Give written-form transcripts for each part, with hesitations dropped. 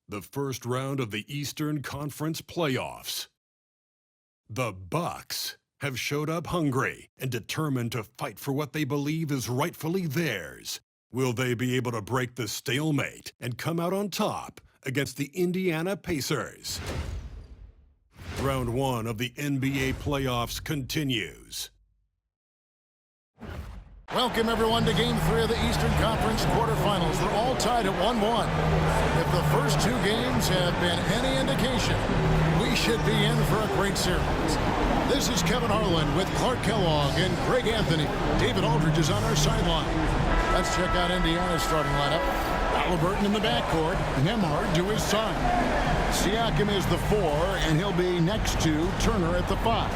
The first round of the Eastern Conference playoffs. The Bucks have showed up hungry and determined to fight for what they believe is rightfully theirs. Will they be able to break the stalemate and come out on top against the Indiana Pacers? Round 1 of the NBA playoffs continues. Welcome, everyone, to Game 3 of the Eastern Conference quarterfinals. They're all tied at 1-1. If the first two games have been any indication, we should be in for a great series. This is Kevin Harlan with Clark Kellogg and Greg Anthony. David Aldridge is on our sideline. Let's check out Indiana's starting lineup. Halliburton in the backcourt. Nembhard to his side. Siakam is the 4, and he'll be next to Turner at the 5.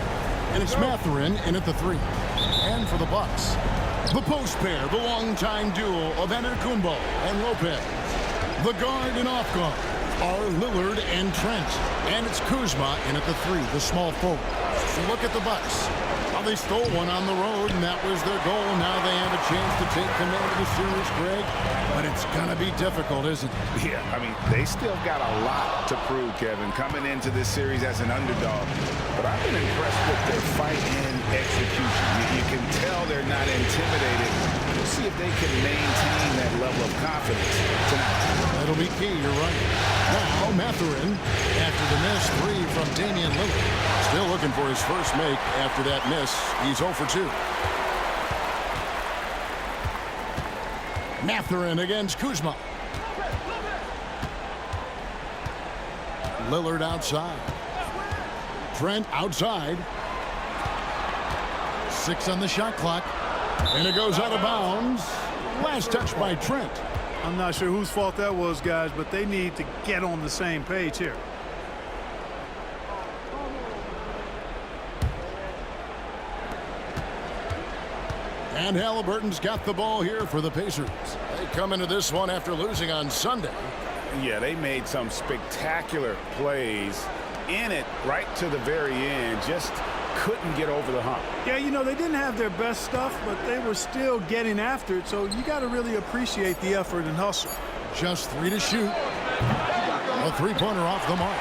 And it's Mathurin in at the 3. And for the Bucks, the post pair, the longtime duo of Antetokounmpo and Lopez. The guard and off guard are Lillard and Trent. And it's Kuzma in at the 3, the small forward. So look at the Bucks. Well, they stole one on the road, and that was their goal. Now they have a chance to take command of the series, Greg. But it's going to be difficult, isn't it? Yeah, I mean, they still got a lot to prove, Kevin, coming into this series as an underdog. But I've been impressed with their fight and execution. You can tell they're not intimidated. We'll see if they can maintain that level of confidence tonight. That'll be key, you're right. Now, Mathurin, after the miss, 3 from Damian Lillard. Still looking for his first make after that miss. He's 0 for 2. Mathurin against Kuzma. Lillard outside. Trent outside. 6 on the shot clock. And it goes out of bounds. Last touch by Trent. I'm not sure whose fault that was, guys, but they need to get on the same page here. And Halliburton's got the ball here for the Pacers. They come into this one after losing on Sunday. Yeah, they made some spectacular plays in it right to the very end. Just couldn't get over the hump. Yeah, you know, they didn't have their best stuff, but they were still getting after it, so you got to really appreciate the effort and hustle. Just 3 to shoot. A three-pointer off the mark.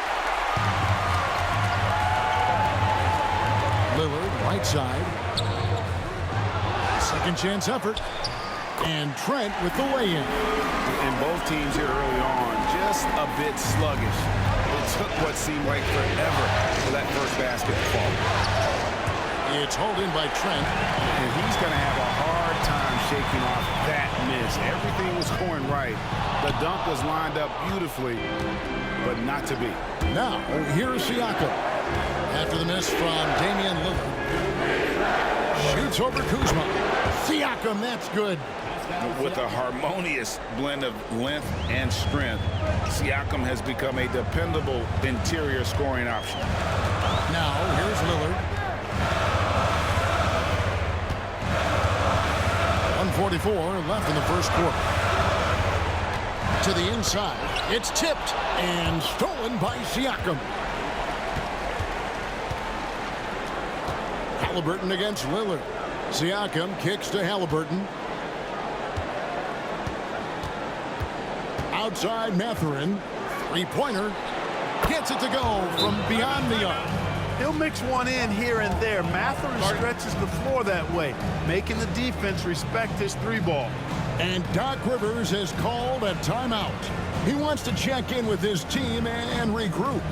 Lillard, right side. Second chance effort. And Trent with the lay-in. And both teams here early on just a bit sluggish. It took what seemed like forever for that first basket to fall. It's hauled in by Trent. And he's going to have a hard time shaking off that miss. Everything was going right. The dunk was lined up beautifully, but not to be. Now, here's Siakam. After the miss from Damian Lillard. Shoots over Kuzma. Siakam, that's good. With a harmonious blend of length and strength, Siakam has become a dependable interior scoring option. Now, here's Lillard. 1:44 left in the first quarter. To the inside. It's tipped and stolen by Siakam. Halliburton against Lillard. Siakam kicks to Halliburton. Outside Mathurin. Three-pointer. Gets it to go from beyond the arc. He'll mix one in here and there. Mathurin stretches the floor that way, making the defense respect his 3-ball. And Doc Rivers has called a timeout. He wants to check in with his team and regroup.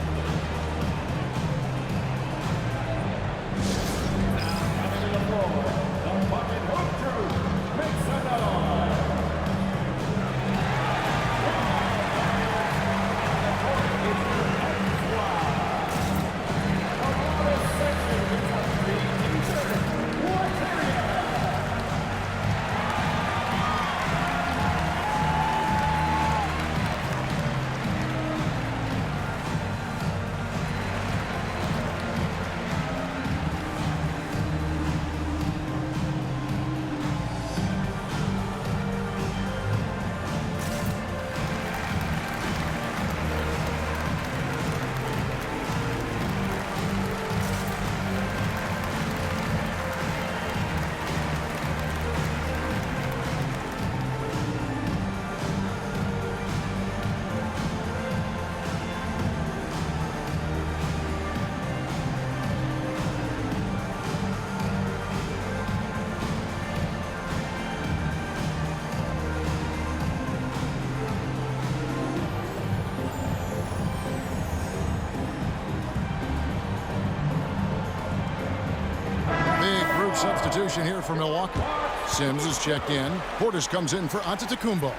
substitution here for Milwaukee. Sims is checked in. Portis comes in for Antetokounmpo.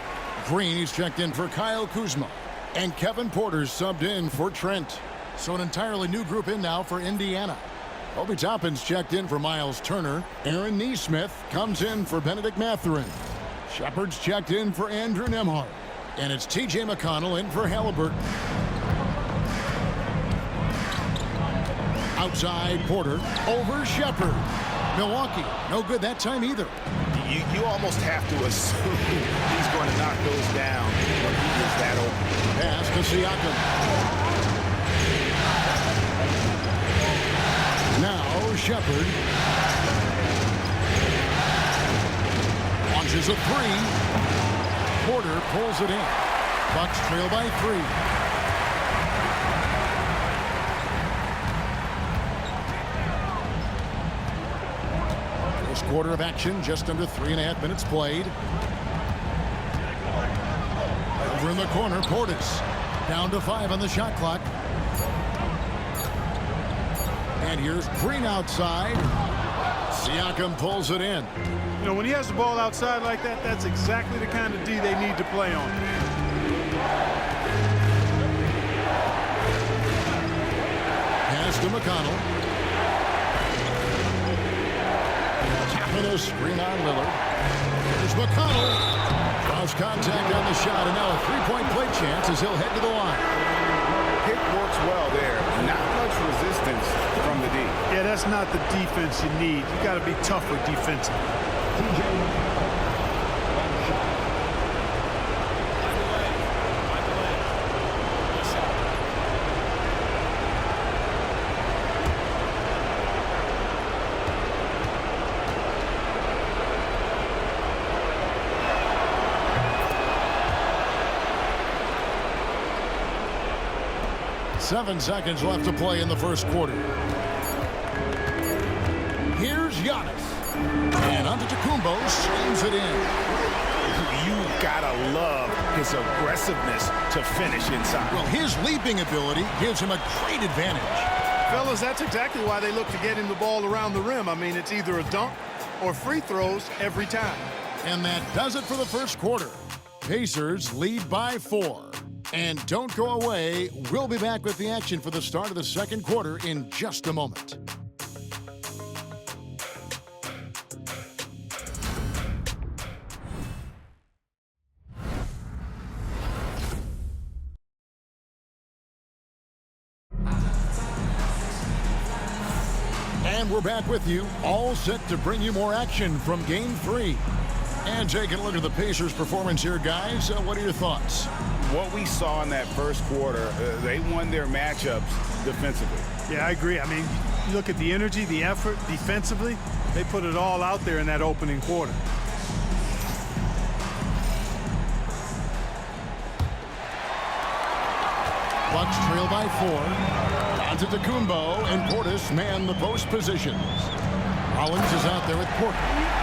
Green is checked in for Kyle Kuzma. And Kevin Porter's subbed in for Trent. So an entirely new group in now for Indiana. Obi Toppin's checked in for Miles Turner. Aaron Nesmith comes in for Benedict Mathurin. Shepard's checked in for Andrew Nembhard. And it's T.J. McConnell in for Halliburton. Outside Porter over Shepard. Milwaukee, no good that time either. You almost have to assume he's going to knock those down when he is that open. Pass to Siakam. Now Shepard. Launches a three. Porter pulls it in. Bucks trail by 3. Quarter of action, just under 3.5 minutes played. Over in the corner, Portis. Down to 5 on the shot clock. And here's Green outside. Siakam pulls it in. You know, when he has the ball outside like that, that's exactly the kind of D they need to play on. Pass to McConnell. A screen on Lillard. There's McConnell. Draws contact on the shot, and now a three-point play chance as he'll head to the line. Pick works well there. Not much resistance from the D. Yeah, that's not the defense you need. You got to be tougher defensively. Seven seconds left to play in the first quarter. Here's Giannis. And Antetokounmpo slams it in. You've got to love his aggressiveness to finish inside. Well, his leaping ability gives him a great advantage. Fellas, that's exactly why they look to get him the ball around the rim. I mean, it's either a dunk or free throws every time. And that does it for the first quarter. Pacers lead by 4. And don't go away. We'll be back with the action for the start of the second quarter in just a moment. And we're back with you, all set to bring you more action from Game 3. And taking a look at the Pacers' performance here, guys. What are your thoughts? What we saw in that first quarter, they won their matchups defensively. Yeah, I agree. I mean, you look at the energy, the effort defensively, they put it all out there in that opening quarter. Bucks trail by 4. Antetokounmpo and Portis man the post positions. Rollins is out there with Porter,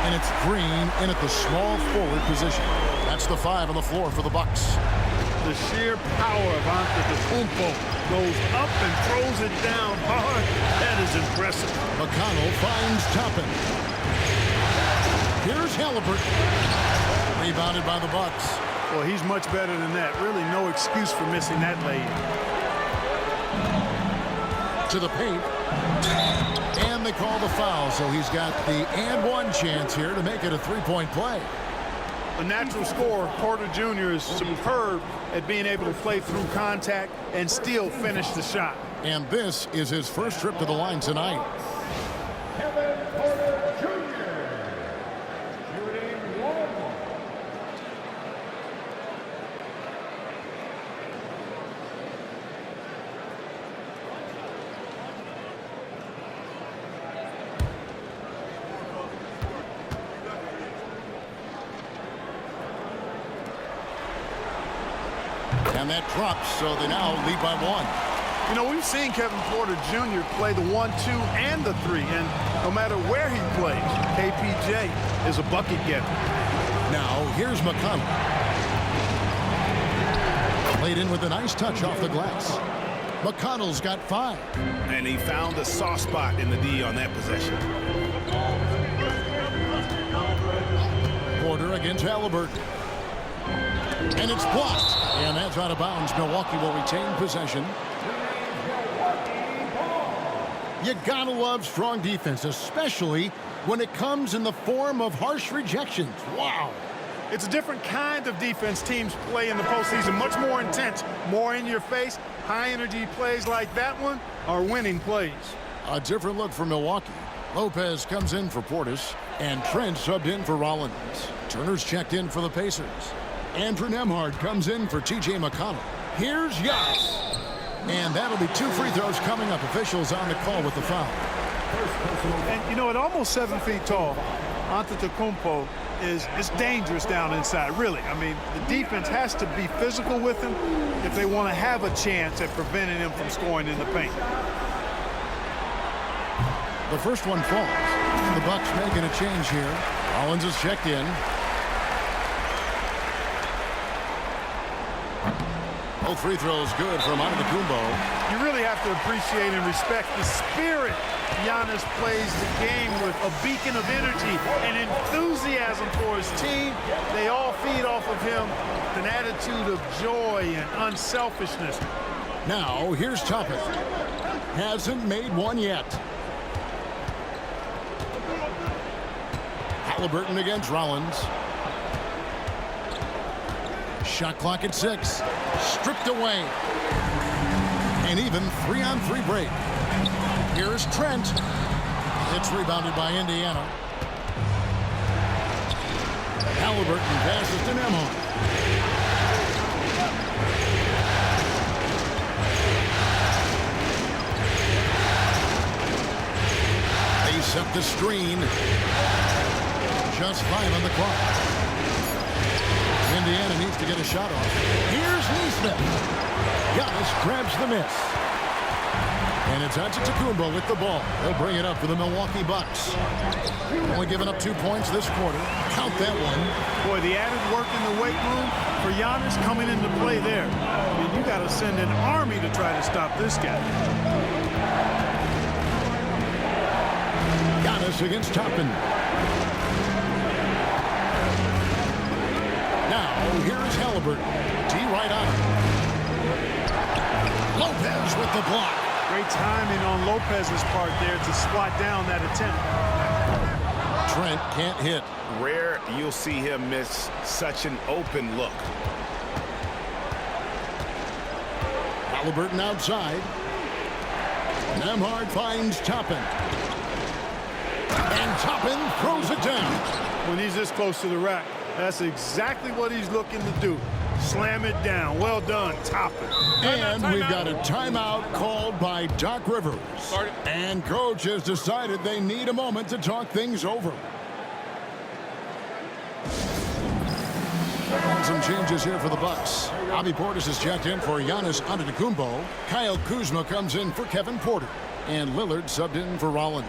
and it's Green in at the small forward position. That's the 5 on the floor for the Bucks. The sheer power of Antetokounmpo goes up and throws it down hard. That is impressive. McConnell finds Toppin. Here's Halliburton. Rebounded by the Bucks. Well, he's much better than that. Really no excuse for missing that lay-in. To the paint. And they call the foul, so he's got the and one chance here to make it a three-point play. A natural scorer, Porter Jr. is superb at being able to play through contact and still finish the shot. And this is his first trip to the line tonight. Porter Jr. shooting 1. And that drops, so they now lead by 1. You know, we've seen Kevin Porter Jr. play the 1, 2, and the 3, and no matter where he plays, KPJ is a bucket getter. Now, here's McConnell. Played in with a nice touch off the glass. McConnell's got 5. And he found a soft spot in the D on that possession. Porter against Halliburton. And it's blocked. And that's out of bounds. Milwaukee will retain possession. You gotta love strong defense, especially when it comes in the form of harsh rejections. Wow. It's a different kind of defense teams play in the postseason. Much more intense, more in your face. High energy plays like that one are winning plays. A different look for Milwaukee. Lopez comes in for Portis, and Trent subbed in for Rollins. Turner's checked in for the Pacers. Andrew Nembhard comes in for T.J. McConnell. Here's Giannis. And that'll be 2 free throws coming up. Officials on the call with the foul. And, you know, at almost 7 feet tall, Antetokounmpo is dangerous down inside, really. I mean, the defense has to be physical with him if they want to have a chance at preventing him from scoring in the paint. The first one falls. The Bucks making a change here. Rollins is checked in. Both free throws good from Antetokounmpo. You really have to appreciate and respect the spirit Giannis plays the game with, a beacon of energy and enthusiasm for his team. They all feed off of him, an attitude of joy and unselfishness. Now, here's Toppin. Hasn't made one yet. Halliburton against Rollins. Shot clock at 6. Stripped away. And even 3-on-3 break. Here's Trent. It's rebounded by Indiana. Halliburton passes to Nembhard. They set the screen. Just 5 on the clock. Indiana needs to get a shot off. Here's Nesmith. Giannis grabs the miss. And it's Antetokounmpo with the ball. He'll bring it up for the Milwaukee Bucks. Only giving up 2 points this quarter. Count that one. Boy, the added work in the weight room for Giannis coming into play there. I mean, you got to send an army to try to stop this guy. Giannis against Toppin. Now, here's Halliburton. D right on him. Lopez with the block. Great timing on Lopez's part there to spot down that attempt. Trent can't hit. Rare you'll see him miss such an open look. Halliburton outside. Nembhard finds Toppin. And Toppin throws it down. When he's this close to the rack, that's exactly what he's looking to do. Slam it down. Well done, Toppin. And we've got a timeout called by Doc Rivers. And coach has decided they need a moment to talk things over. Some changes here for the Bucks. Bobby Portis is checked in for Giannis Antetokounmpo. Kyle Kuzma comes in for Kevin Porter. And Lillard subbed in for Rollins.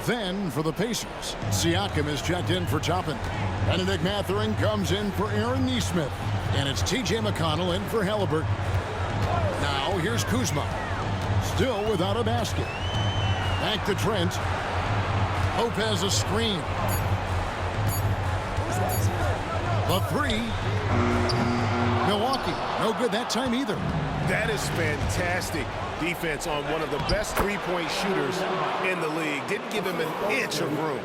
Then for the Pacers, Siakam is checked in for Toppin. Benedict Mathurin comes in for Aaron Nesmith. And it's T.J. McConnell in for Halliburton. Now here's Kuzma. Still without a basket. Back to Trent. Lopez a screen. The 3. Milwaukee. No good that time either. That is fantastic defense on one of the best three-point shooters in the league. Didn't give him an inch of room.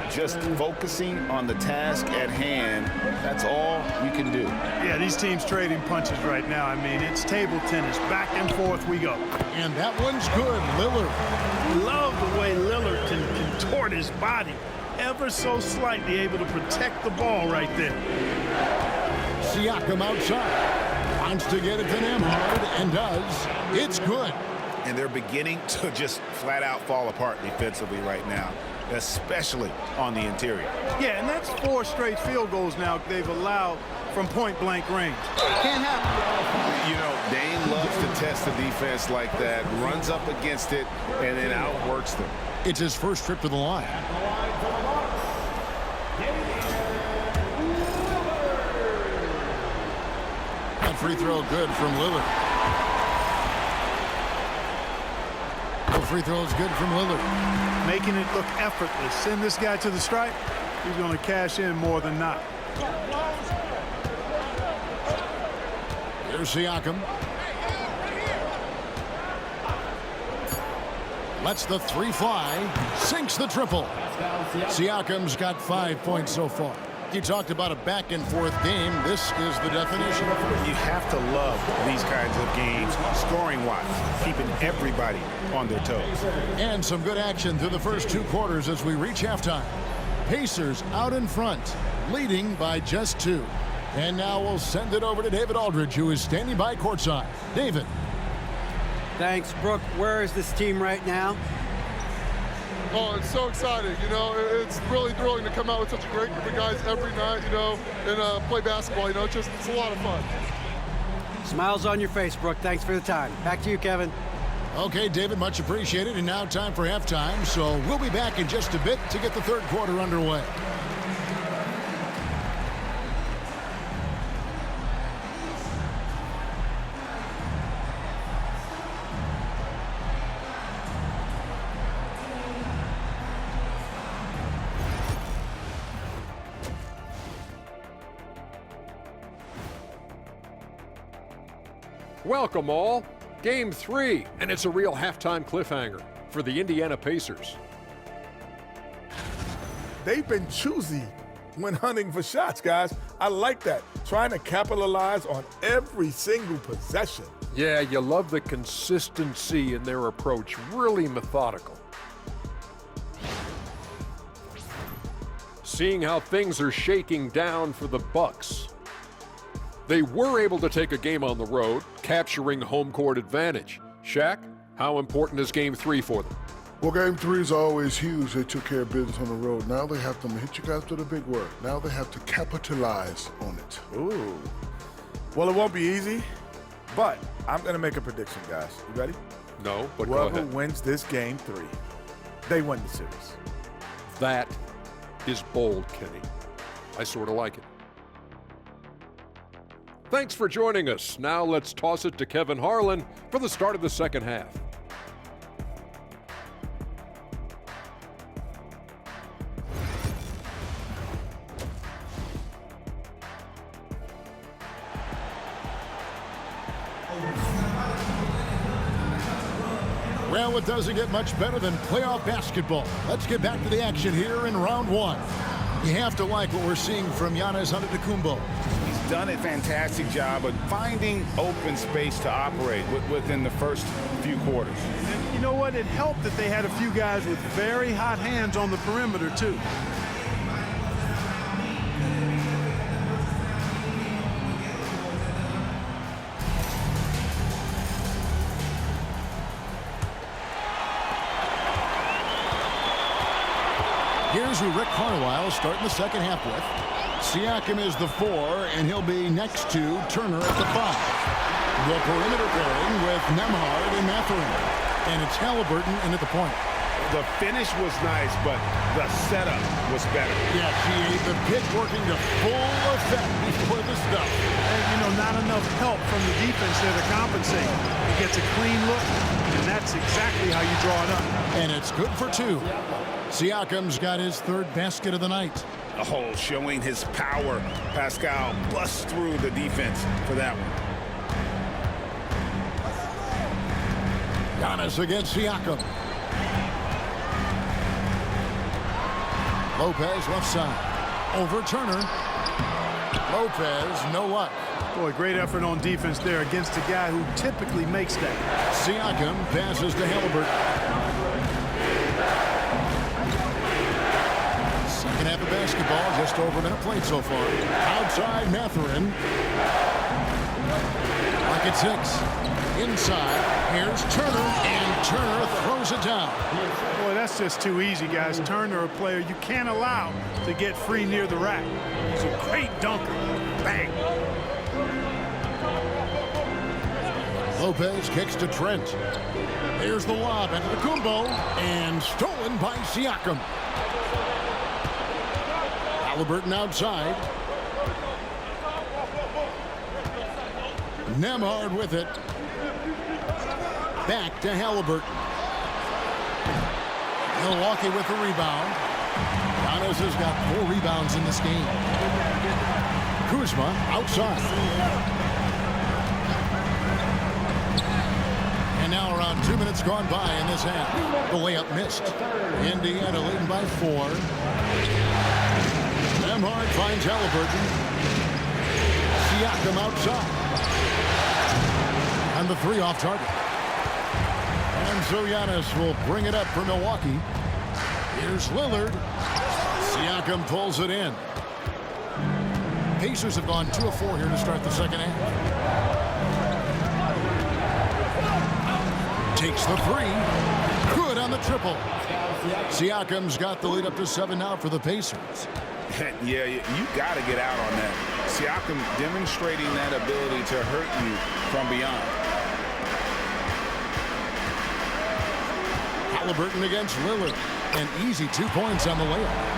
Just focusing on the task at hand, that's all you can do. Yeah, these teams trading punches right now. I mean, it's table tennis. Back and forth we go. And that one's good. Lillard. Love the way Lillard can contort his body ever so slightly, able to protect the ball right there. Siakam outside. Wants to get it to Nembhard and does. It's good. And they're beginning to just flat out fall apart defensively right now, especially on the interior. Yeah, and that's 4 straight field goals now they've allowed from point-blank range. Can't happen. You know, Dane loves to test the defense like that, runs up against it, and then outworks them. It's his first trip to the line. That free throw good from Lillard. The free throw is good from Lillard. Making it look effortless. Send this guy to the stripe. He's going to cash in more than not. Here's Siakam. Lets the three fly. Sinks the triple. Siakam's got 5 points so far. You talked about a back-and-forth game. This is the definition. You have to love these kinds of games, scoring-wise, keeping everybody on their toes. And some good action through the first 2 quarters as we reach halftime. Pacers out in front, leading by just 2. And now we'll send it over to David Aldridge, who is standing by courtside. David. Thanks, Brooke. Where is this team right now? Oh, it's so exciting. You know, it's really thrilling to come out with such a great group of guys every night, you know, and play basketball. You know, it's a lot of fun. Smiles on your face, Brooke. Thanks for the time. Back to you, Kevin. Okay, David, much appreciated. And now time for halftime. So we'll be back in just a bit to get the third quarter underway. Welcome all. Game 3, and it's a real halftime cliffhanger for the Indiana Pacers. They've been choosy when hunting for shots, guys. I like that. Trying to capitalize on every single possession. Yeah, you love the consistency in their approach. Really methodical. Seeing how things are shaking down for the Bucks. They were able to take a game on the road, capturing home court advantage. Shaq, how important is Game 3 for them? Well, Game 3 is always huge. They took care of business on the road. Now they have to hit you guys with a big word. Now they have to capitalize on it. Ooh. Well, it won't be easy, but I'm going to make a prediction, guys. You ready? No, but go Whoever ahead. wins this Game 3, they win the series. That is bold, Kenny. I sort of like it. Thanks for joining us. Now let's toss it to Kevin Harlan for the start of the second half. Well, it doesn't get much better than playoff basketball. Let's get back to the action here in round 1. You have to like what we're seeing from Giannis Antetokounmpo. He's done a fantastic job of finding open space to operate within the first few quarters. And you know what? It helped that they had a few guys with very hot hands on the perimeter, too. Here's who Rick Carlisle starting the second half with. Siakam is the 4, and he'll be next to Turner at the 5. The perimeter pairing with Nembhard and Mathurin. And it's Halliburton in at the point. The finish was nice, but the setup was better. Yeah, the pick working to full effect before the stuff. And, you know, not enough help from the defense there to compensate. He gets a clean look, and that's exactly how you draw it up. And it's good for 2. Siakam's got his 3rd basket of the night. Oh, showing his power. Pascal busts through the defense for that one. Giannis against Siakam. Lopez left side. Over Turner. Lopez, no luck. Boy, great effort on defense there against a guy who typically makes that. Siakam passes to Halliburton. Second half of basketball, just over a minute played so far. Outside Mathurin. Like at 6. Inside, here's Turner, and Turner throws it down. Boy, that's just too easy, guys. Turner, a player you can't allow to get free near the rack. He's a great dunker. Bang. Lopez kicks to Trent. Here's the lob into the Kumbo, and stolen by Siakam. Halliburton outside. Nembhard with it. Back to Halliburton. Milwaukee with the rebound. Giannis has got 4 rebounds in this game. Kuzma outside. And now around 2 minutes gone by in this half. The layup missed. Indiana leading by 4. Nemhard finds Halliburton. Siakam outside. And the 3 off target. And so Giannis will bring it up for Milwaukee. Here's Lillard. Siakam pulls it in. Pacers have gone 2 of 4 here to start the second half. Takes the 3. Good on the triple. Siakam's got the lead up to 7 now for the Pacers. Yeah, you got to get out on that. Siakam demonstrating that ability to hurt you from beyond. Halliburton against Lillard. An easy 2 points on the layup.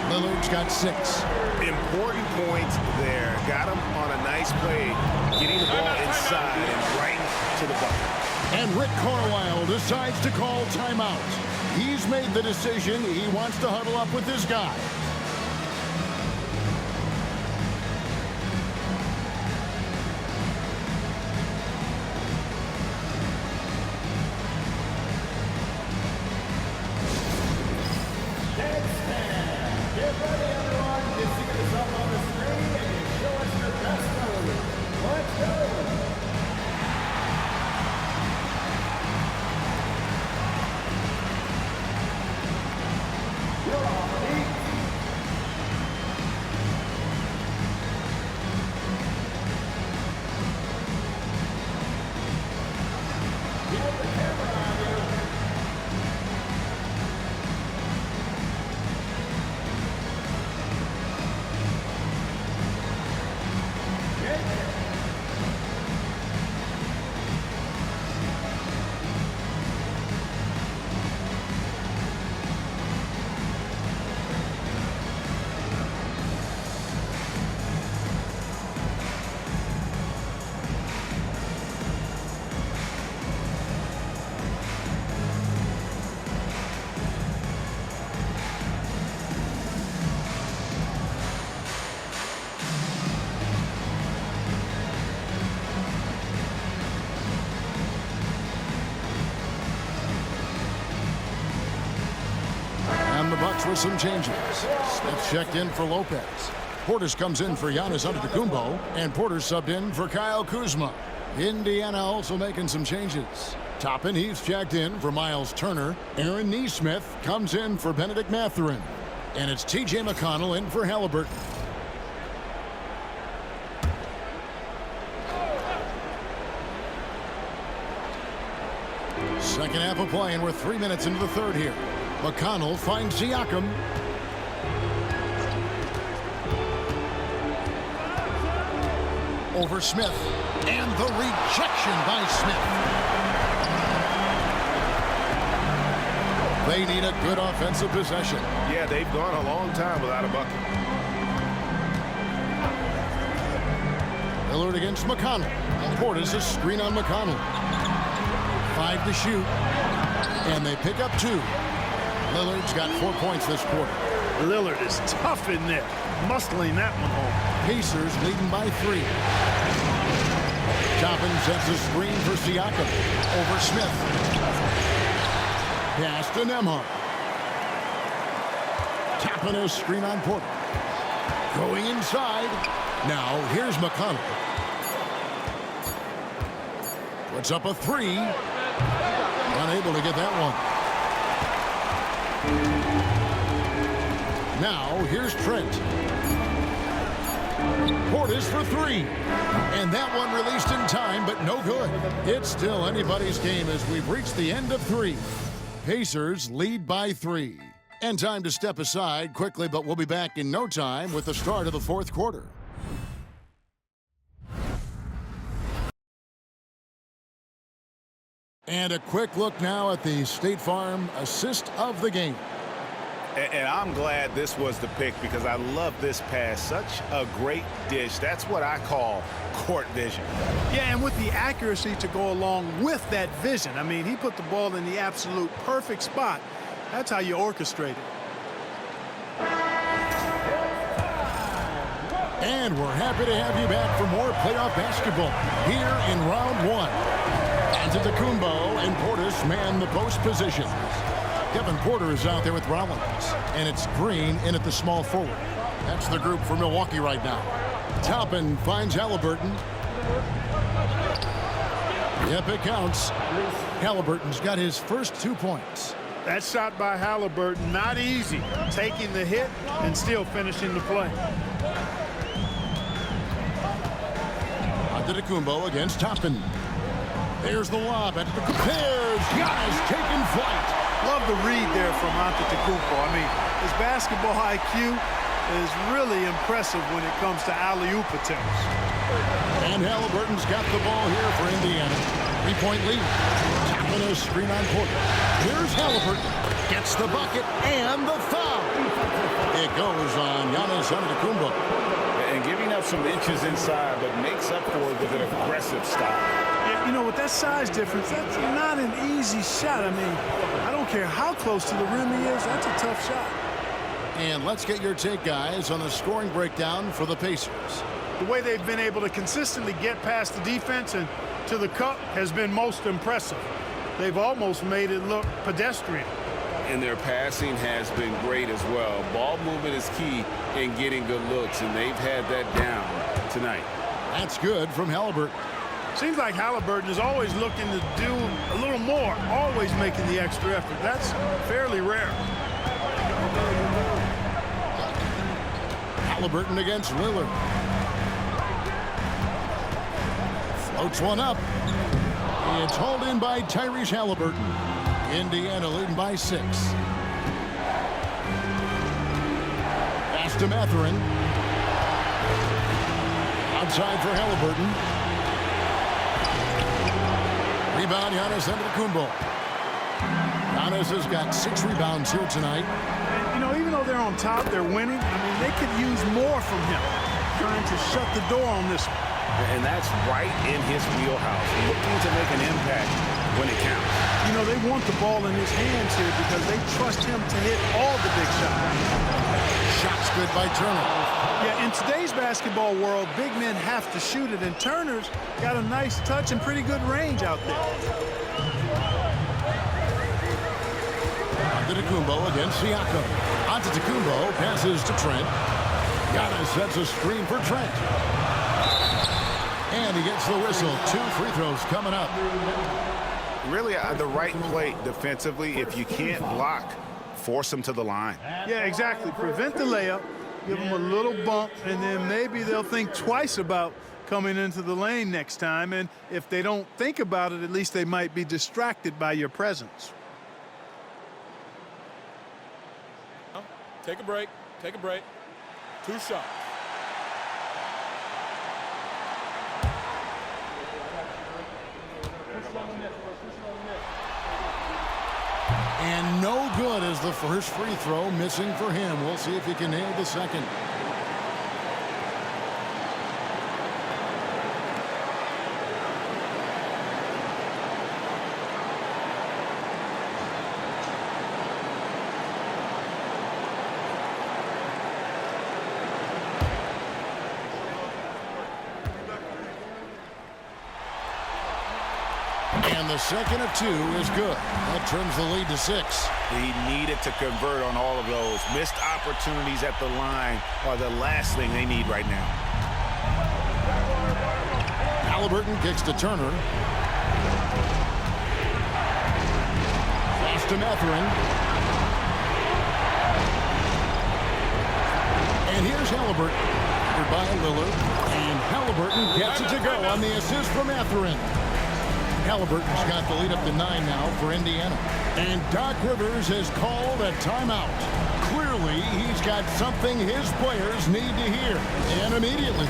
Lillard's got 6. Important points there. Got him on a nice play, getting the ball inside and right to the bucket. And Rick Carlisle decides to call timeout. He's made the decision. He wants to huddle up with his guy. The Bucks with some changes. Smith checked in for Lopez. Portis comes in for Giannis Antetokounmpo, and Porter subbed in for Kyle Kuzma. Indiana also making some changes. Toppin Heath's checked in for Miles Turner. Aaron Nesmith comes in for Benedict Mathurin. And it's T.J. McConnell in for Halliburton. Second half of play, and we're 3 minutes into the third here. McConnell finds Siakam. Over Smith. And the rejection by Smith. They need a good offensive possession. Yeah, they've gone a long time without a bucket. Lillard against McConnell. Portis a screen on McConnell. 5 to shoot. And they pick up 2. Lillard's got 4 points this quarter. Lillard is tough in there, muscling that one home. Pacers leading by 3. Toppin sets a screen for Siakam. Over Smith. Pass to Nemhard. Toppin a screen on Porter. Going inside. Now here's McConnell. Puts up a 3. Unable to get that one. Now, here's Trent. Portis for 3. And that one released in time, but no good. It's still anybody's game as we've reached the end of 3. Pacers lead by 3. And time to step aside quickly, but we'll be back in no time with the start of the fourth quarter. And a quick look now at the State Farm assist of the game. And I'm glad this was the pick because I love this pass. Such a great dish. That's what I call court vision. Yeah, and with the accuracy to go along with that vision. I mean, he put the ball in the absolute perfect spot. That's how you orchestrate it. And we're happy to have you back for more playoff basketball here in round one. Antetokounmpo and Portis man the post positions. Kevin Porter is out there with Rollins. And it's Green in at the small forward. That's the group for Milwaukee right now. Toppin finds Halliburton. Yep, it counts. Halliburton's got his first 2 points. That shot by Halliburton, not easy. Taking the hit and still finishing the play. Antetokounmpo against Toppin. There's the lob. There's Giannis taking flight. Love the read there from Antetokounmpo. I mean, his basketball IQ is really impressive when it comes to alley-oop attempts. And Halliburton's got the ball here for Indiana. 3-point lead. Toppin a screen on Porter. Here's Halliburton. Gets the bucket and the foul. It goes on Giannis Antetokounmpo. And giving up some inches inside, but makes up for it with an aggressive stop. Yeah, you know, with that size difference, that's not an easy shot. I mean, I don't care how close to the rim he is. That's a tough shot. And let's get your take, guys, on the scoring breakdown for the Pacers. The way they've been able to consistently get past the defense and to the cup has been most impressive. They've almost made it look pedestrian. And their passing has been great as well. Ball movement is key in getting good looks, and they've had that down tonight. That's good from Halliburton. Seems like Halliburton is always looking to do a little more, always making the extra effort. That's fairly rare. Halliburton against Lillard. Floats one up. It's hauled in by Tyrese Halliburton. Indiana leading by 6. Pass to Mathurin. Outside for Halliburton. Rebound, Giannis Antetokounmpo. Giannis has got 6 rebounds here tonight. And, you know, even though they're on top, they're winning. I mean, they could use more from him. Trying to shut the door on this one. And that's right in his wheelhouse. Looking to make an impact when it counts. You know, they want the ball in his hands here because they trust him to hit all the big shots. Shots good by Turner. Yeah, in today's basketball world, big men have to shoot it, and Turner's got a nice touch and pretty good range out there. Antetokounmpo against Siakam. Antetokounmpo passes to Trent. Giannis sets a screen for Trent. And he gets the whistle. 2 free throws coming up. Really the right play defensively. If you can't block, force them to the line. Yeah, exactly. Prevent the layup, give them a little bump, and then maybe they'll think twice about coming into the lane next time. And if they don't think about it, at least they might be distracted by your presence. Take a break. Take a break. 2 shots. And no good as the first free throw, missing for him. We'll see if he can nail the second. And the second of 2 is good. That turns the lead to 6. He needed to convert on all of those. Missed opportunities at the line are the last thing they need right now. Halliburton kicks to Turner. Pass to Mathurin. And here's Halliburton. By Lillard. And Halliburton gets it to go on the assist from Mathurin. Halliburton's got the lead up to 9 now for Indiana. And Doc Rivers has called a timeout. Clearly, he's got something his players need to hear. And immediately.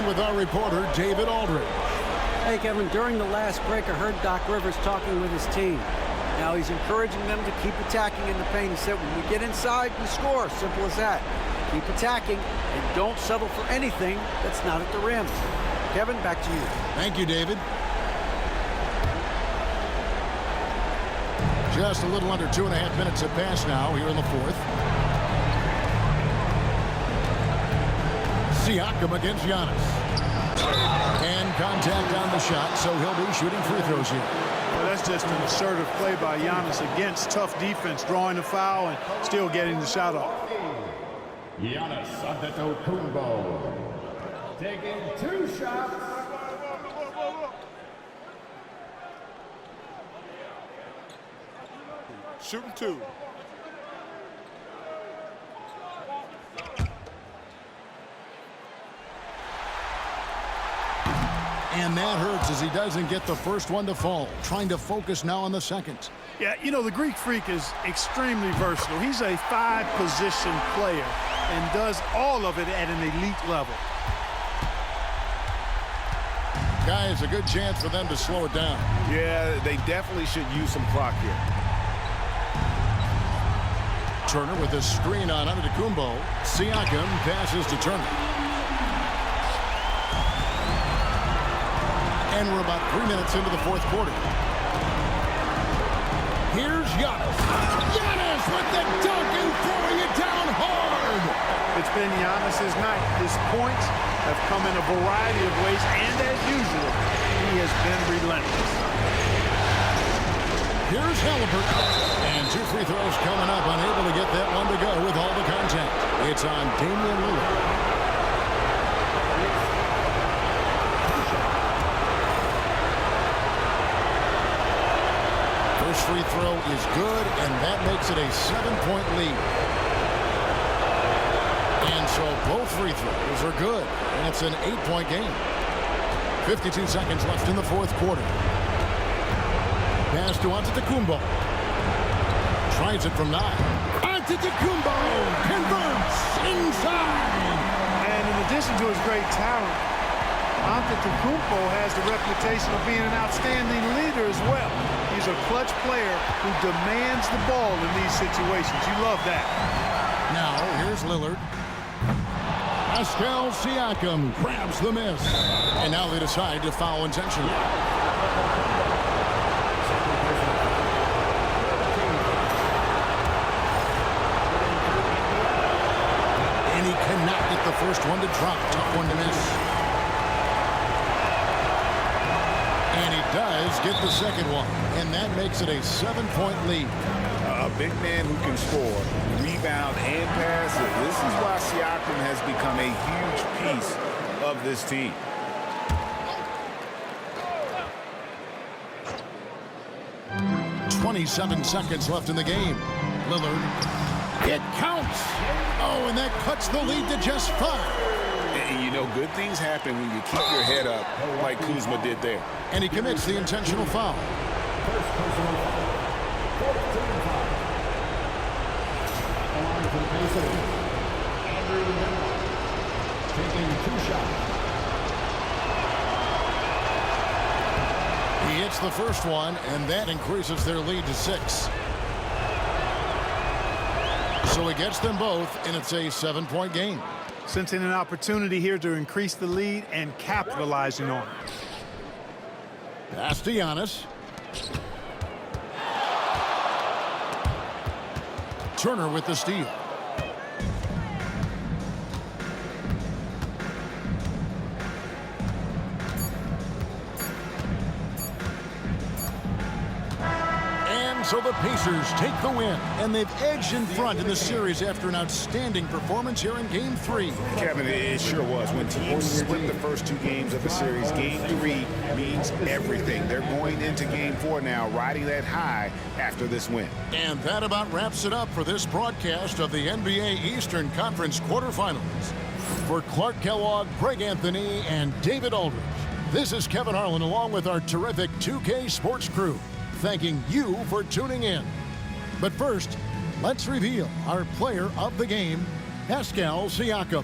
in with our reporter, David Aldridge. Hey, Kevin, during the last break, I heard Doc Rivers talking with his team. Now he's encouraging them to keep attacking in the paint. He said, when we get inside, we score. Simple as that. Keep attacking and don't settle for anything that's not at the rim. Kevin, back to you. Thank you, David. Just a little under 2.5 minutes have passed now here in the fourth. Siakam against Giannis. And contact on the shot, so he'll be shooting free throws here. Well, that's just an assertive play by Giannis against tough defense, drawing the foul and still getting the shot off. Giannis Antetokounmpo taking 2 shots. Shooting 2. And that hurts as he doesn't get the first one to fall. Trying to focus now on the second. Yeah, you know, the Greek Freak is extremely versatile. He's a 5-position player and does all of it at an elite level. Guys, a good chance for them to slow it down. Yeah, they definitely should use some clock here. Turner with a screen on Antetokounmpo. Siakam passes to Turner. And we're about 3 minutes into the fourth quarter. Here's Giannis. Giannis with the dunk and throwing it down hard. It's been Giannis's night. His points have come in a variety of ways, and as usual, he has been relentless. Here's Halliburton. And 2 free throws coming up, unable to get that one to go with all the contact. It's on Damian Lillard. First free throw is good, and that makes it a 7-point lead. And so both free throws are good, and it's an 8-point game. 52 seconds left in the fourth quarter. Pass to Antetokounmpo. Tries it from 9. Antetokounmpo converts inside. And in addition to his great talent, Antetokounmpo has the reputation of being an outstanding leader as well. He's a clutch player who demands the ball in these situations. You love that. Now, here's Lillard. Pascal Siakam grabs the miss. And now they decide to foul intentionally. And he cannot get the first one to drop. Tough one to miss. And he does get the second one. And that makes it a 7-point lead. A big man who can score, rebound, and pass. This is why Siakam has become a huge piece of this team. .27 seconds left in the game. Lillard. It counts. Oh, and that cuts the lead to just 5. And you know, good things happen when you keep your head up like Kuzma did there. And he commits the intentional foul. First personal foul. 14 foul. Along for the Pacers. Andrew Miller taking 2 shots. He hits the first one, and that increases their lead to 6. So he gets them both, and it's a 7-point game. Sensing an opportunity here to increase the lead and capitalizing on it. Pass to Giannis. Turner with the steal. So the Pacers take the win, and they've edged in front in the series after an outstanding performance here in Game 3. Kevin, it sure was. When teams split the first 2 games of the series, Game 3 means everything. They're going into Game 4 now, riding that high after this win. And that about wraps it up for this broadcast of the NBA Eastern Conference quarterfinals. For Clark Kellogg, Greg Anthony, and David Aldridge, this is Kevin Harlan along with our terrific 2K Sports crew, thanking you for tuning in. But first, let's reveal our player of the game, Pascal Siakam.